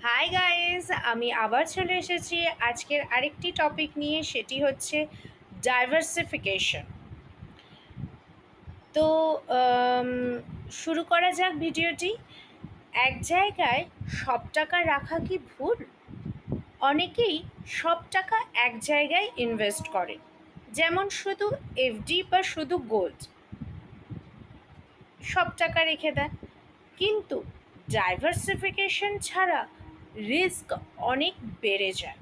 Hi guys, আমি আবার চলে এসেছি আজকের আরেকটি টপিক নিয়ে, সেটি হচ্ছে ডাইভার্সিফিকেশন। তো আম, শুরু করা যাক ভিডিওটি। এক জায়গায় সব টাকা রাখা কি ভুল? অনেকেই সব টাকা এক জায়গায় ইনভেস্ট করে, যেমন শুধু এফডি বা শুধু গোল্ড, সব টাকা রেখে দেয়। কিন্তু ডাইভার্সিফিকেশন ছাড়া রিস্ক অনেক বেড়ে যায়।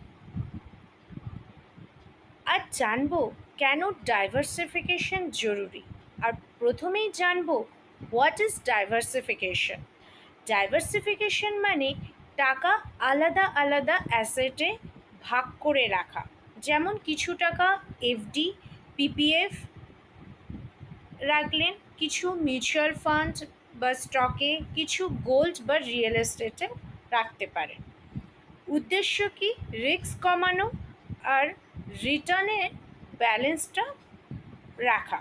আর জানবো কেন ডাইভার্সিফিকেশন জরুরি। আর প্রথমেই জানবো হোয়াট ইজ ডাইভার্সিফিকেশন। ডাইভার্সিফিকেশন মানে টাকা আলাদা আলাদা অ্যাসেটে ভাগ করে রাখা। যেমন কিছু টাকা এফডি, পিপিএফ রাখলেন, কিছু মিউচুয়াল ফান্ড বা স্টকে, কিছু গোল্ড বা রিয়েল এস্টেটে রাখতে পারেন। উদ্দেশ্য কি? রিস্ক কমানো আর রিটার্নের ব্যালেন্সটা রাখা।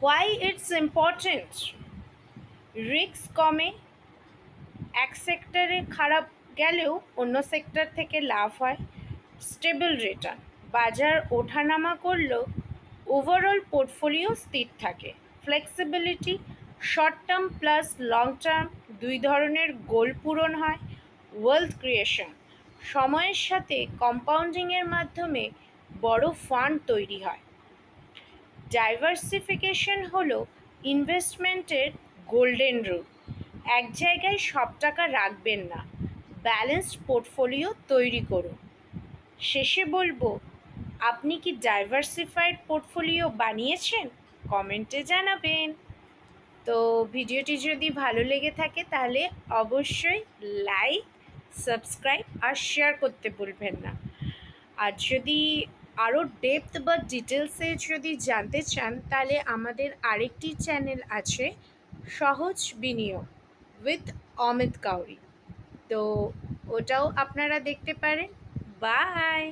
Why it's important? রিস্ক কমে, এক সেক্টরে খারাপ গেলেও অন্য সেক্টর থেকে লাভ হয়। স্টেবল রিটার্ন, বাজার ওঠানামা করলেও ওভারঅল পোর্টফোলিও স্থির থাকে। Flexibility, short term plus long term দুই ধরনের গোল পূরণ হয়। ওয়েলথ ক্রিয়েশন, সময়ের সাথে কম্পাউন্ডিংয়ের মাধ্যমে বড় ফান্ড তৈরি হয়। ডাইভার্সিফিকেশন হলো ইনভেস্টমেন্টের গোল্ডেন রুল। এক জায়গায় সব টাকা রাখবেন না, ব্যালেন্সড পোর্টফোলিও তৈরি করুন। শেষে বলবো, আপনি কি ডাইভার্সিফাইড পোর্টফোলিও বানিয়েছেন? কমেন্টে জানাবেন। তো ভিডিওটি যদি ভালো লেগে থাকে তাহলে অবশ্যই লাইক, সাবস্ক্রাইব আর শেয়ার করতে ভুলবেন না। আর যদি আরও ডেপথ বা ডিটেলসে যদি জানতে চান, তাহলে আমাদের আরেকটি চ্যানেল আছে, সহজ বিনিয়োগ উইথ অমিত কাউরি। তো ওটাও আপনারা দেখতে পারেন। বাই।